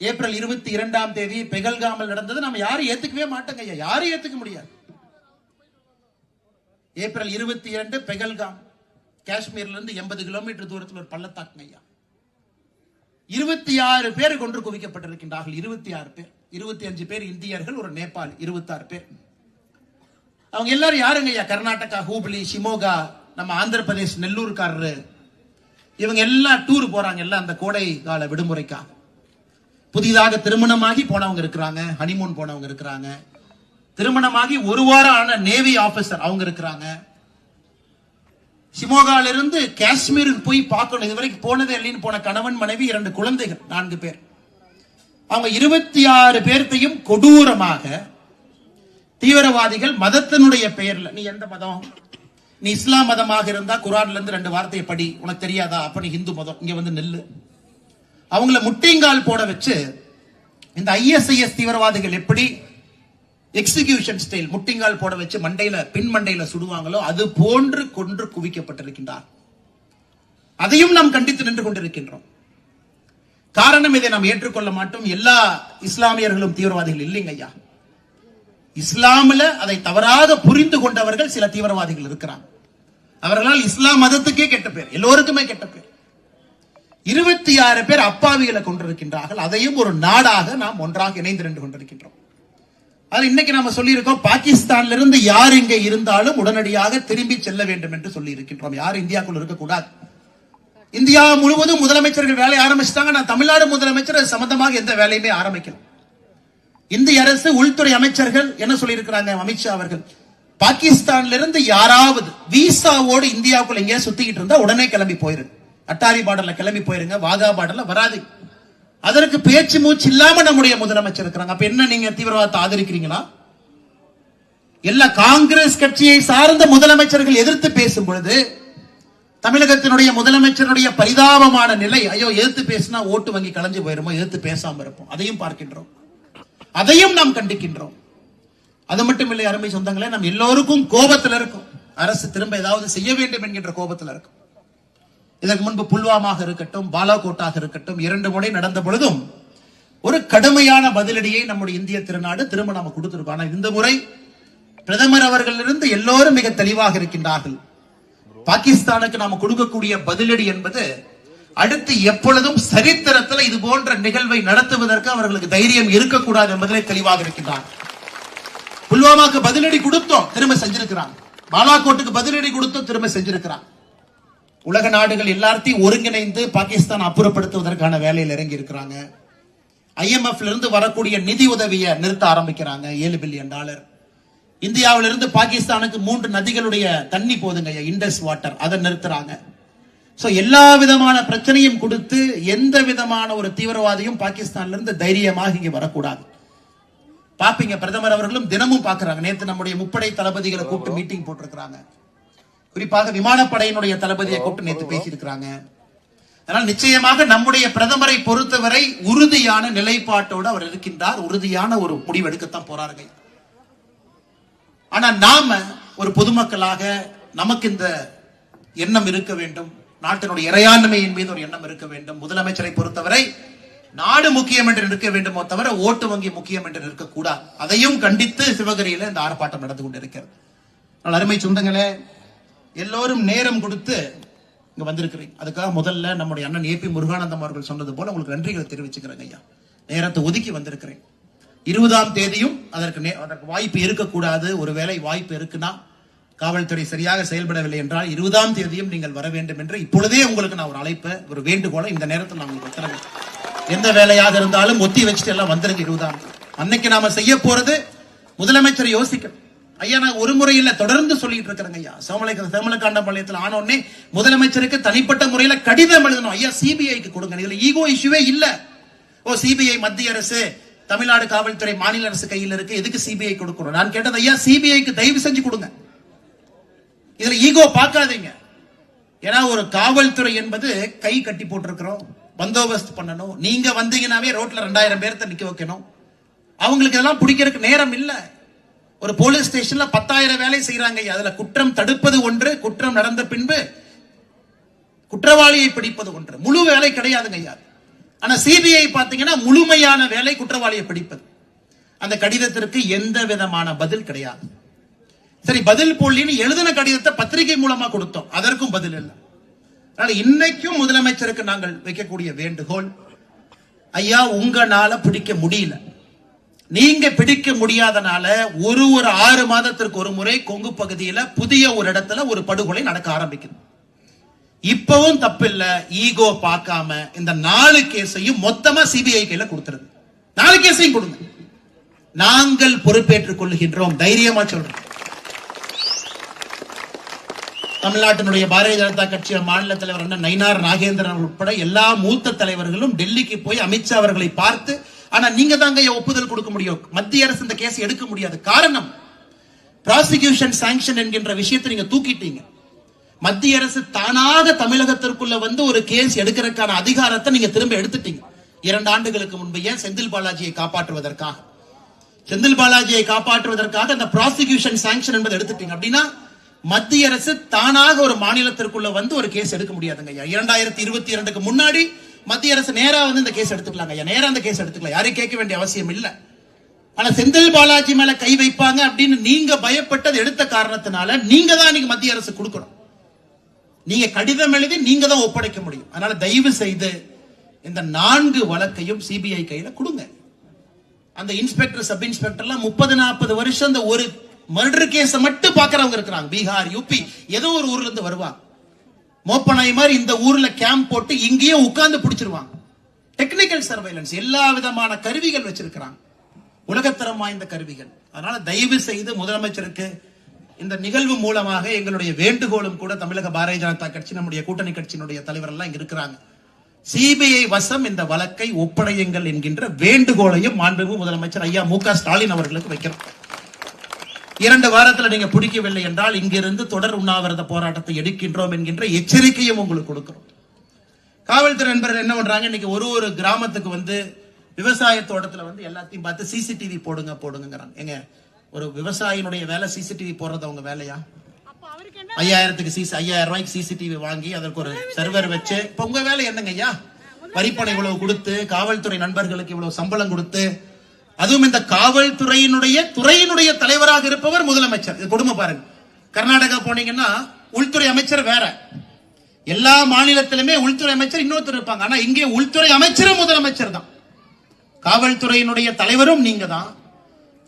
ஏப்ரல் 22ஆம் தேதி பெகல்காமில் நடந்தது நம்ம யாரும் ஏத்துக்கவே மாட்டோங்க ஐயா, யாரும் ஏத்துக்க முடியாது. ஏப்ரல் 22 பெகல்காம், காஷ்மீர்ல இருந்து 80 கிலோமீட்டர் தூரத்தில் ஒரு பள்ளத்தாக்குங்க ஐயா. 26 பேர் கொன்று குவிக்கப்பட்டிருக்கின்றார்கள். 26 பேர், 25 பேர் இந்தியர்கள், ஒரு நேபாள், 26 பேர். அவங்க எல்லாரும் யாருங்க ஐயா? கர்நாடகா, ஹூப்ளி, ஷிமோகா, நம்ம ஆந்திர பிரதேஷ் நெல்லூர்காரரு, இவங்க எல்லாம் டூர் போறாங்க, எல்லாம் அந்த கோடை கால விடுமுறைக்காக. புதிதாக திருமணமாகி போனவங்க இருக்கிறாங்க, ஹனிமூன் போனவங்க இருக்கிறாங்க, திருமணமாகி 1 வாரம் ஆன நேவி ஆபீசர் அவங்க இருக்கிறாங்க. ஷிமோகால இருந்து காஷ்மீருக்கு போய் பார்க்கணும், இதுவரைக்கும் போனதே இல்லைன்னு போன கணவன் மனைவி 2 குழந்தைகள், 4 பேர். அவங்க 26 பேர்த்தையும் கொடூரமாக தீவிரவாதிகள் மதத்தினுடைய பெயர்ல, நீ எந்த மதம், நீ இஸ்லாம் மதமாக இருந்தா குர்ஆன்ல இருந்து 2 வார்த்தையை படி, உனக்கு தெரியாதா, அப்ப நீ இந்து மதம், இங்க வந்து நெல்லு. அவங்கள முட்டிங்கால் போட வச்சு இந்த ISIS தீவிரவாதிகள் எப்படி எக்ஸிகியூஷன் ஸ்டைல் முட்டிங்கால் போட வச்சு மண்டையில பின் மண்டையில சுடுவாங்களோ அது போன்று கொன்று குவிக்கப்பட்டிருக்கின்றார். அதையும் நாம் கண்டித்து நின்று கொண்டிருக்கின்றோம். காரணம், இதை நாம் ஏற்றுக்கொள்ள மாட்டோம். எல்லா இஸ்லாமியர்களும் தீவிரவாதிகள் இல்லைங்க ஐயா. இஸ்லாமில அதை தவறாக புரிந்து கொண்டவர்கள் சில தீவிரவாதிகள் இருக்கிறாங்க. அவர்களால் இஸ்லாம் மதத்துக்கே கெட்ட பேர், எல்லோருக்குமே கெட்ட பேர். 26 பேர் அப்பாவிகளை கொண்டிருக்கின்றார்கள். அதையும் ஒரு நாடாக நாம் ஒன்றாக இணைந்து நின்று கொண்டிருக்கின்றோம். அது இன்னைக்கு நாம சொல்லி இருக்கோம், பாகிஸ்தான்ல இருந்து யார் இங்க இருந்தாலும் உடனடியாக திரும்பி செல்ல வேண்டும் என்று சொல்லி இருக்கின்றோம். யார் இந்தியாக்குள்ள இருக்கக்கூடாது. இந்தியா முழுவதும் முதலமைச்சர்கள் வேலை ஆரம்பிச்சிட்டாங்க. நான் தமிழ்நாடு முதலமைச்சர் சம்பந்தமாக எந்த வேலையுமே ஆரம்பிக்கல. இந்திய அரசு உள்துறை அமைச்சர்கள் என்ன சொல்லி இருக்கிறாங்க, அமித்ஷா அவர்கள், பாகிஸ்தான்ல இருந்து யாராவது விசாவோடு இந்தியாவுக்குள்ள எங்கேயா சுத்திக்கிட்டு இருந்தா உடனே கிளம்பி போயிருங்க. அட்டாரி பார்டர்ல கிளம்பி போயிருங்க, வாகா பார்டர்ல வராது. அதற்கு பேச்சு மூச்சு இல்லாம நம்முடைய முதலமைச்சர் இருக்கிறாங்க. அப்ப என்ன, நீங்க தீவிரவாதத்தை ஆதரிக்கிறீங்களா? எல்லா காங்கிரஸ் கட்சியை சார்ந்த முதலமைச்சர்கள் எதிர்த்து பேசும் பொழுது தமிழகத்தினுடைய முதலமைச்சருடைய பரிதாபமான நிலை, ஐயோ எதிர்த்து பேசினா ஓட்டு வங்கி கலைஞ்சு போயிருமோ, எதிர்த்து பேசாம இருப்போம். அதையும் பார்க்கின்றோம், அதையும் நாம் கண்டிக்கின்றோம். அது மட்டும் இல்லை அருமை சொந்தங்களே, நாம் எல்லோருக்கும் கோபத்தில் இருக்கும். அரசு திரும்ப ஏதாவது செய்ய வேண்டும் என்கின்ற கோபத்தில் இருக்கும். இதற்கு முன்பு புல்வாமாக இருக்கட்டும், பாலாகோட்டாக இருக்கட்டும், 2 முறை நடந்த பொழுதும் ஒரு கடுமையான பதிலடியை நம்முடைய இந்திய திருநாடு திரும்ப நாம கொடுத்திருக்கோம். ஆனால் இந்த முறை பிரதமர் அவர்களிலிருந்து எல்லோரும் மிக தெளிவாக இருக்கின்றார்கள். பாகிஸ்தானுக்கு நாம கொடுக்கக்கூடிய பதிலடி என்பது அடுத்து எப்பொழுதும் சரித்திரத்தில் இது போன்ற நிகழ்வை நடத்துவதற்கு அவர்களுக்கு தைரியம் இருக்கக்கூடாது என்பதிலே தெளிவாக இருக்கின்றார். புல்வாமாக்கு பதிலடி கொடுத்தோம், திரும்ப செஞ்சிருக்கிறாங்க. பாலாகோட்டுக்கு பதிலடி கொடுத்தோம், திரும்ப செஞ்சிருக்கிறாங்க. உலக நாடுகள் எல்லாத்தையும் ஒருங்கிணைந்து பாகிஸ்தான் அப்புறப்படுத்துவதற்கான வேலையில் இறங்கி இருக்கிறாங்க. IMF இருந்து வரக்கூடிய நிதி உதவியை நிறுத்த ஆரம்பிக்கிறாங்க, $7 பில்லியன். இந்தியாவிலிருந்து பாகிஸ்தானுக்கு 3 நதிகளுடைய தண்ணி போதுங்க, இண்டஸ் வாட்டர், அதை நிறுத்துறாங்க. சோ எல்லா விதமான பிரச்சனையும் கொடுத்து எந்த விதமான ஒரு தீவிரவாதியும் பாகிஸ்தான்ல இருந்து தைரியமாக இங்க வரக்கூடாது. பாப்பீங்க. பிரதமர் அவர்களும் தினமும் பாக்குறாங்க. நேத்து நம்முடைய முப்படை தளபதிகளை கூப்பிட்டு மீட்டிங் போட்டிருக்கிறாங்க. குறிப்பாக விமானப்படையினுடைய தளபதியை கூப்பிட்டு நேத்து பேசியிருக்கிறாங்க. அதனால் நிச்சயமாக நம்முடைய பிரதமரை பொறுத்தவரை உறுதியான நிலைப்பாட்டோடு அவர் இருக்கின்றார். உறுதியான ஒரு முடிவு எடுக்கத்தான் போறாருங்க. ஆனா நாம ஒரு பொதுமக்களாக நமக்கு இந்த எண்ணம் இருக்க வேண்டும். நாட்டினுடைய இறையாண்மையின் மீது ஒரு எண்ணம் இருக்க வேண்டும். முதலமைச்சரை பொறுத்தவரை நாடு முக்கியம் என்று இருக்க வேண்டுமோ தவிர ஓட்டு வங்கி முக்கியம் என்று இருக்கக்கூடாது. அதையும் கண்டித்து சிவகிரியில இந்த ஆர்ப்பாட்டம் நடந்து கொண்டிருக்கிறது. அருமை சொந்தங்களே, எல்லோரும் நேரம் கொடுத்து இங்க வந்திருக்கிறீங்க. அதுக்காக முதல்ல நம்முடைய அண்ணன் ஏபி முருகானந்தம் அவர்கள் சொன்னது போல உங்களுக்கு நன்றிகளை தெரிவிச்சுக்கிறேங்க ஐயா. நேரத்தை ஒதுக்கி வந்திருக்கிறேன். 20ஆம் தேதியும் அதற்கு வாய்ப்பு இருக்கக்கூடாது. ஒருவேளை வாய்ப்பு இருக்குன்னா, காவல்துறை சரியாக செயல்படவில்லை என்றால் 20ஆம் தேதியும் நீங்கள் வர வேண்டும் என்று இப்பொழுதே உங்களுக்கு நான் ஒரு அழைப்பை, ஒரு வேண்டுகோளை இந்த நேரத்தில் நான் உங்களுக்கு வைக்கிறேன். எந்த வேலையாக இருந்தாலும் ஒத்தி வச்சுட்டு எல்லாம் வந்துருங்க. 20ஆம் அன்னைக்கு நாம செய்ய போறது முதலமைச்சரை யோசிக்கணும். ஐயா, நான் ஒரு முறை இல்ல தொடர்ந்து சொல்லிட்டு இருக்கிறேங்க ஐயா. சோமலக்காண்டம்பாளையத்தில் ஆனோடனே முதலமைச்சருக்கு தனிப்பட்ட முறையில கடிதம் எழுதணும். ஐயா, சிபிஐக்கு கொடுங்க. இதுல ஈகோ இஷ்யூவே இல்ல. சிபிஐ மத்திய அரசு, தமிழ்நாடு காவல்துறை மாநில அரசு கையில் இருக்கு, எதுக்கு சிபிஐ கொடுக்கணும்? நான் கேட்டது, ஐயா சிபிஐக்கு தயவு செஞ்சு கொடுங்க. இதுல ஈகோ பார்க்காதீங்க. ஏன்னா ஒரு காவல்துறை என்பது கை கட்டி போட்டிருக்கிறோம், பந்தோபஸ்து பண்ணணும். நீங்க வந்தீங்கன்னாவே ரோட்ல 2000 பேர்த்த நிக்க வைக்கணும். அவங்களுக்கு இதெல்லாம் பிடிக்கிறதுக்கு நேரம் இல்ல. ஒரு போலீஸ் ஸ்டேஷன்ல 10,000 வேலை செய்யறாங்க. அதுல குற்றம் தடுப்பது ஒன்று, குற்றம் நடந்த பின்பு குற்றவாளியை பிடிப்பது ஒன்று. முழு வேலை கிடையாதுங்க ஐயா. ஆனா சிபிஐ பாத்தீங்கன்னா முழுமையான வேலை குற்றவாளியை பிடிப்பது. அந்த கடிதத்திற்கு எந்த விதமான பதில் கிடையாது. சரி, பதில் போலின்னு எழுதின கடிதத்தை பத்திரிகை மூலமா கொடுத்தோம், அதற்கும் பதில் இல்லை. அதனால இன்னைக்கும் முதலமைச்சருக்கு நாங்கள் வைக்கக்கூடிய வேண்டுகோள், ஐயா உங்களால பிடிக்க முடியல. நீங்க பிடிக்க முடியாதனால ஒரு 6 மாதத்திற்கு ஒரு முறை கொங்கு பகுதியில புதிய ஒரு இடத்துல ஒரு படுகொலை நடக்க ஆரம்பிக்குது. இப்பவும் தப்பில்ல. ஈகோ பார்க்காம இந்த 4 கேஸையும் மொத்தமா சிபிஐ கையில கொடுத்துருது. 4 கேஸையும் கொடுங்க. நாங்கள் பொறுப்பேற்றுக் கொள்கின்றோம். தைரியமா சொல்றோம். தமிழ்நாட்டினுடைய பாரதிய ஜனதா கட்சி மாநில தலைவர் அண்ணன் நயினார் நாகேந்திரன் உட்பட எல்லா மூத்த தலைவர்களும் டெல்லிக்கு போய் அமித்ஷா அவர்களை பார்த்து, ஆனா நீங்க தாங்க ஒப்புதல் கொடுக்க முடியும், மத்திய அரசு இந்த கேஸ் எடுக்க முடியாது. காரணம், ப்ராசிக்யூஷன் சாங்ஷன் என்கின்ற விஷயத்தை நீங்க தூக்கிட்டீங்க. மத்திய அரசு தானாக தமிழகத்திற்குள்ள வந்து ஒரு கேஸ் எடுக்கிறதுக்கான அதிகாரத்தை நீங்க திரும்ப எடுத்துட்டீங்க. 2 ஆண்டுகளுக்கு முன்பு ஏன் செந்தில் பாலாஜியை காப்பாற்றுவதற்காக அந்த ப்ராசிக்யூஷன் சாங்ஷன் என்பதை எடுத்துட்டீங்க. அப்படின்னா மத்திய அரசு தானாக ஒரு மாநிலத்திற்குள்ள வந்து ஒரு கேஸ் எடுக்க முடியாதுங்க. 2022க்கு முன்னாடி மத்திய அரசு நேரா வந்து இந்த கேஸ் எடுத்துக்கலாங்க. நேரா அந்த கேஸ் எடுத்துக்கலாம், யாரையும் கேட்க வேண்டிய அவசியம் இல்ல. ஆனா செந்தில் பாலாஜி மேல கை வைப்பாங்க அப்படின்னு நீங்க பயப்பட்டது எடுத்த காரணத்தினால நீங்க தான் நீங்க மத்திய அரசு கொடுக்கணும். நீங்க கடிதம் எழுதி நீங்க தான் ஒப்படைக்க முடியும். அதனால தயவு செய்து இந்த 4 வழக்கையும் சிபிஐ கையில கொடுங்க. அந்த இன்ஸ்பெக்டர், சப் இன்ஸ்பெக்டர்லாம் 30-40 வருஷம் இந்த ஒரு மர்டர் கேஸ் மட்டும் பாக்குறவங்க இருக்கிறாங்க. பீகார், யூபி, ஏதோ ஒரு ஊர்ல இருந்து வருவாங்க. மோப்பனாய் மாதிரி இந்த ஊர்ல கேம்ப் போட்டு இங்கேயே உட்கார்ந்து பிடிச்சிருவாங்க. டெக்னிக்கல் சர்வைலன்ஸ், எல்லா விதமான கருவிகள் வச்சிருக்கிறாங்க, உலகத்தரம் வாய்ந்த கருவிகள். அதனால தயவு செய்து முதலமைச்சருக்கு இந்த நிகழ்வு மூலமாக எங்களுடைய வேண்டுகோளும் கூட, தமிழக பாரதிய ஜனதா கட்சி, நம்முடைய கூட்டணி கட்சியினுடைய தலைவர் எல்லாம் இங்க இருக்கிறாங்க, சிபிஐ வசம் இந்த வழக்கை ஒப்படையுங்கள் என்கின்ற வேண்டுகோளையும் மாண்புமிகு முதலமைச்சர் ஐயா மு.க. ஸ்டாலின் அவர்களுக்கு வைக்கிறோம். 2 வாரத்தில் நீங்க பிடிக்கவில்லை என்றால் இங்கிருந்து தொடர் உண்ணாவிரத போராட்டத்தை எடுக்கின்றோம் என்கின்ற எச்சரிக்கையும் உங்களுக்கு கொடுக்கிறோம். காவல்துறை நண்பர்கள் என்ன பண்றாங்க, இன்னைக்கு ஒரு கிராமத்துக்கு வந்து விவசாய தோட்டத்துல வந்து எல்லாத்தையும் பார்த்து சிசிடிவி போடுங்கிறாங்க. எங்க ஒரு விவசாயினுடைய வேலை சிசிடிவி போடுறது அவங்க வேலையா? 5000 ரூபாய்க்கு சிசிடிவி வாங்கி அதற்கு ஒரு சர்வர் வச்சு, இப்ப உங்க வேலை என்னங்க ஐயா? வரிப்பணம் இவ்வளவு கொடுத்து, காவல்துறை நண்பர்களுக்கு இவ்வளவு சம்பளம் கொடுத்து, அதுவும் இந்த துறையினுடைய தலைவராக இருப்பவர் முதலமைச்சர். இது கொடுமை பாருங்க. கர்நாடகா போனீங்கன்னா உள்துறை அமைச்சர் வேற, எல்லா மாநிலத்திலுமே உள்துறை அமைச்சர் இன்னொருத்தர் இருப்பாங்க. ஆனா இங்கே உள்துறை அமைச்சரும் முதலமைச்சர் தான், காவல்துறையினுடைய தலைவரும் நீங்க தான்.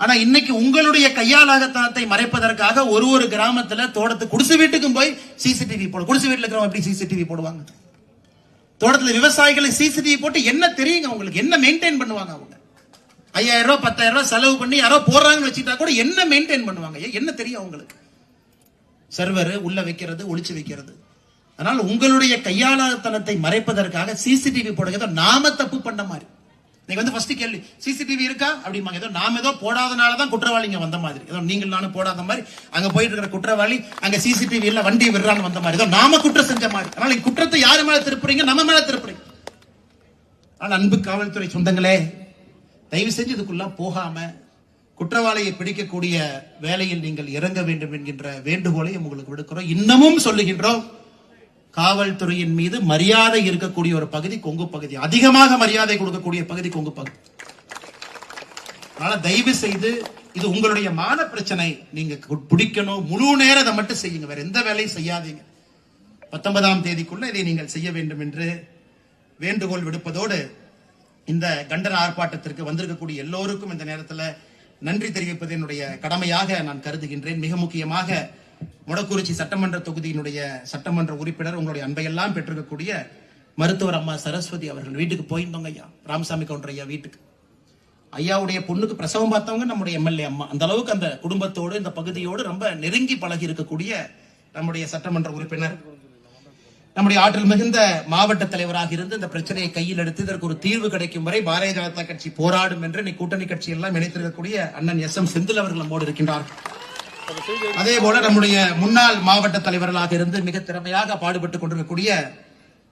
ஆனா இன்னைக்கு உங்களுடைய கையாலாகத்தனத்தை மறைப்பதற்காக ஒரு கிராமத்துல தோட்டத்து குடிசை வீட்டுக்கும் போய் சிசிடிவி போடு. குடிசை வீட்டுல இருக்கிறவங்க எப்படி சிசிடிவி போடுவாங்க? தோட்டத்துல விவசாயிகளை சிசிடிவி போட்டு என்ன தெரியுங்க உங்களுக்கு? என்ன மெயின்டைன் பண்ணுவாங்க அவங்க? 5000 ரூபாய் 10,000 ரூபாய் செலவு பண்ணி யாரோ போடுறாங்கன்னு வச்சுட்டா கூட என்ன மெயின்டைன் பண்ணுவாங்க? என்ன தெரியும் அவங்களுக்கு? சர்வர் உள்ள வைக்கிறது, ஒளிச்சு வைக்கிறது. அதனால உங்களுடைய கையாளத்தனத்தை மறைப்பதற்காக சிசிடிவி போடுறது நாம தப்பு பண்ண மாதிரி. நீங்க வந்து ஃபர்ஸ்ட் கேள்வி சிசிடிவி இருக்கா அப்படிம்பாங்க. ஏதோ நாம ஏதோ போடாதனாலதான் குற்றவாளிங்க வந்த மாதிரி, ஏதோ நீங்கள் நானும் போடாத மாதிரி அங்க போயிட்டு இருக்கிற குற்றவாளி அங்க சிசிடிவி இல்ல வண்டி விடுறான்னு வந்த மாதிரி, ஏதோ நாம குற்றம் செஞ்ச மாதிரி. அதனால இந்த குற்றத்தை யாரு மேல திருப்புறீங்க? நம்ம மேல திருப்புறீங்க. ஆனால் அன்பு காவல்துறை சொந்தங்களே, தயவு செஞ்சு இதுக்குள்ள போகாம குற்றவாளியை பிடிக்கக்கூடிய வேலையில் நீங்கள் இறங்க வேண்டும் என்கின்ற வேண்டுகோளை உங்களுக்கு விடுக்கிறோம். இன்னமும் சொல்லுகின்றோம், காவல்துறையின் மீது மரியாதை இருக்கக்கூடிய ஒரு பகுதி கொங்கு பகுதி, அதிகமாக மரியாதை கொடுக்கக்கூடிய பகுதி கொங்கு பகுதி. அதனால தயவு செய்து இது உங்களுடைய மான பிரச்சனை, நீங்க பிடிக்கணும், முழு நேரம் அதை மட்டும் செய்யுங்க, வேற எந்த வேலையும் செய்யாதீங்க. 19ஆம் தேதிக்குள்ள இதை நீங்கள் செய்ய வேண்டும் என்று வேண்டுகோள் விடுப்பதோடு, இந்த கண்டன ஆர்ப்பாட்டத்திற்கு வந்திருக்கக்கூடிய எல்லோருக்கும் இந்த நேரத்தில் நன்றி தெரிவிப்பது என்னுடைய கடமையாக நான் கருதுகின்றேன். மிக முக்கியமாக மொடக்குறிச்சி சட்டமன்ற தொகுதியினுடைய சட்டமன்ற உறுப்பினர், உங்களுடைய அன்பையெல்லாம் பெற்றிருக்கக்கூடிய மருத்துவர் அம்மா சரஸ்வதி அவர்கள் வீட்டுக்கு போயிருந்தோங்க ஐயா, ராமசாமி கவுண்டர் ஐயா வீட்டுக்கு. ஐயாவுடைய பொண்ணுக்கு பிரசவம் பார்த்தவங்க நம்முடைய எம்எல்ஏ அம்மா. அந்த அளவுக்கு அந்த குடும்பத்தோடு இந்த பகுதியோடு ரொம்ப நெருங்கி பழகி இருக்கக்கூடிய நம்முடைய சட்டமன்ற உறுப்பினர், நம்முடைய ஆற்றல் மிகுந்த மாவட்ட தலைவராக இருந்து இந்த பிரச்சனையை கையில் எடுத்து இதற்கு ஒரு தீர்வு கிடைக்கும் வரை பாரதிய ஜனதா கட்சி போராடும் என்று இன்னைக்கு கூட்டணி கட்சி எல்லாம் இணைத்திருக்கக்கூடிய அண்ணன் எஸ் எம் செந்தில் அவர்கள் நம்மோடு இருக்கின்றார்கள். அதே போல நம்முடைய முன்னாள் மாவட்ட தலைவர்களாக இருந்து மிக திறமையாக பாடுபட்டுக் கொண்டிருக்கக்கூடிய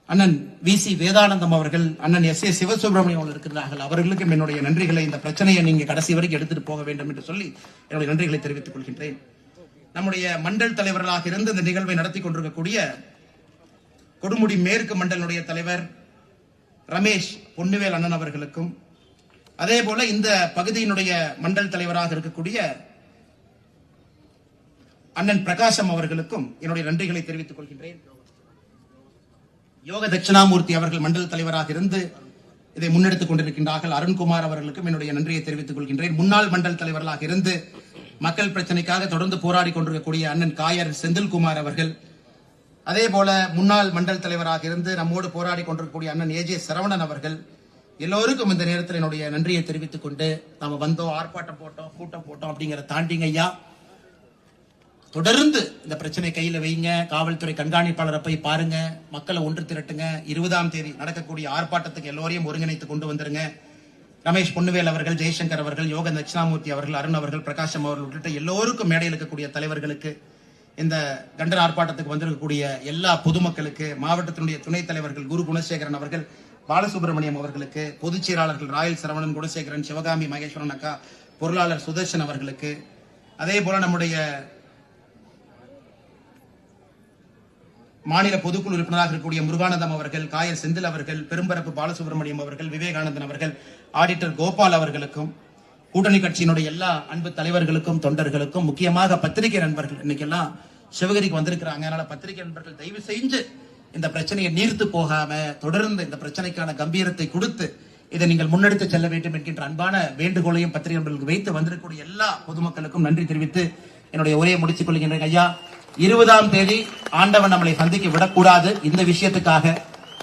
அண்ணன் வி.சி. வேதானந்தம் அவர்கள், அண்ணன் எஸ்.ஏ. சிவசுப்ரமணியம் அவர்கள் இருக்கிறார்கள். அவர்களுக்கும் என்னுடைய நன்றிகளை, இந்த பிரச்சனையை நீங்க கடைசி வரைக்கும் எடுத்துட்டு போக வேண்டும் என்று சொல்லி என்னுடைய நன்றிகளை தெரிவித்துக் கொள்கின்றேன். நம்முடைய மண்டல் தலைவர்களாக இருந்து இந்த நிகழ்வை நடத்தி கொண்டிருக்கக்கூடிய கொடுமுடி மேற்கு மண்டலுடைய தலைவர் ரமேஷ் பொன்னுவேல் அண்ணன் அவர்களுக்கும், அதே போல இந்த பகுதியினுடைய மண்டல் தலைவராக இருக்கக்கூடிய அண்ணன் பிரகாசம் அவர்களுக்கும் என்னுடைய நன்றிகளை தெரிவித்துக் கொள்கின்றேன். யோக தட்சிணாமூர்த்தி அவர்கள் மண்டல தலைவராக இருந்து இதை முன்னெடுத்துக் கொண்டிருக்கின்றார்கள். அருண்குமார் அவர்களுக்கும் என்னுடைய நன்றியை தெரிவித்துக் கொள்கின்றேன். முன்னாள் மண்டல் தலைவர்களாக இருந்து மக்கள் பிரச்சனைக்காக தொடர்ந்து போராடி கொண்டிருக்கக்கூடிய அண்ணன் காயர் செந்தில்குமார் அவர்கள், அதே போல முன்னாள் மண்டல் தலைவராக இருந்து நம்மோடு போராடி கொண்டிருக்கக்கூடிய அண்ணன் ஏ.ஜே. சரவணன் அவர்கள், எல்லோருக்கும் இந்த நேரத்தில் என்னுடைய நன்றியை தெரிவித்துக் கொண்டு, நாம வந்தோம், ஆர்ப்பாட்டம் போட்டோம், கூட்டம் போட்டோம் அப்படிங்கிற தாண்டிங்க ஐயா, தொடர்ந்து இந்த பிரச்சனை கையில வைங்க. காவல்துறை கண்காணிப்பாளரை போய் பாருங்க, மக்களை ஒன்று திரட்டுங்க. 20ஆம் தேதி நடக்கக்கூடிய ஆர்ப்பாட்டத்துக்கு எல்லோரையும் ஒருங்கிணைத்து கொண்டு வந்துருங்க. ரமேஷ் பொன்னுவேல் அவர்கள், ஜெய்சங்கர் அவர்கள், யோக தட்சிணாமூர்த்தி அவர்கள், அருண் அவர்கள், பிரகாசம் அவர்கள் உள்ளிட்ட எல்லோருக்கும் மேடையில் இருக்கக்கூடிய தலைவர்களுக்கு, இந்த கண்டன ஆர்ப்பாட்டத்துக்கு வந்திருக்கக்கூடிய எல்லா பொதுமக்களுக்கு, மாவட்டத்தினுடைய துணைத் தலைவர்கள் குரு குணசேகரன் அவர்கள், பாலசுப்ரமணியம் அவர்களுக்கு, பொதுச் செயலாளர்கள் ராயல் சரவணன், குணசேகரன், சிவகாமி மகேஸ்வரன் அக்கா, பொருளாளர் சுதர்ஷன் அவர்களுக்கு, அதே போல நம்முடைய மாநில பொதுக்குழு உறுப்பினராக இருக்கக்கூடிய முருகானந்தம் அவர்கள், காயர் செந்தில் அவர்கள், பெரும்பரப்பு பாலசுப்ரமணியம் அவர்கள், விவேகானந்தன் அவர்கள், ஆடிட்டர் கோபால் அவர்களுக்கும், கூட்டணி கட்சியினுடைய எல்லா அன்பு தலைவர்களுக்கும், தொண்டர்களுக்கும், முக்கியமாக பத்திரிகை நண்பர்கள் இன்னைக்கு எல்லாம் சிவகிரிக்கு வந்திருக்கிறாங்க. அதனால பத்திரிகை நண்பர்கள் தயவு செஞ்சு இந்த பிரச்சனையை நீர்த்து போகாம தொடர்ந்து இந்த பிரச்சனைக்கான கம்பீரத்தை கொடுத்து இதை நீங்கள் முன்னெடுத்து செல்ல வேண்டும் என்கின்ற அன்பான வேண்டுகோளையும் பத்திரிகை நண்பர்களுக்கு வைத்து வந்திருக்கக்கூடிய எல்லா பொதுமக்களுக்கும் நன்றி தெரிவித்து என்னுடைய உரையை முடித்துக் கொள்கின்றேன். ஐயா, 20ஆம் தேதி ஆண்டவன் நம்மளை சந்திக்க விடக்கூடாது இந்த விஷயத்துக்காக.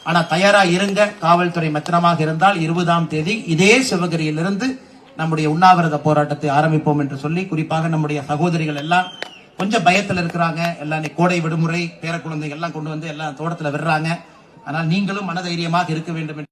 ஆனா தயாரா இருங்க, காவல்துறை மெத்தனமாக இருந்தால் 20ஆம் தேதி இதே சிவகிரியிலிருந்து நம்முடைய உண்ணாவிரத போராட்டத்தை ஆரம்பிப்போம் என்று சொல்லி, குறிப்பாக நம்முடைய சகோதரிகள் எல்லாம் கொஞ்சம் பயத்தில் இருக்கிறாங்க. எல்லாம் கோடை விடுமுறை, பேர குழந்தைகள் எல்லாம் கொண்டு வந்து எல்லாம் தோட்டத்தில் விடுறாங்க. ஆனால் நீங்களும் மனதைரியமாக இருக்க வேண்டும்.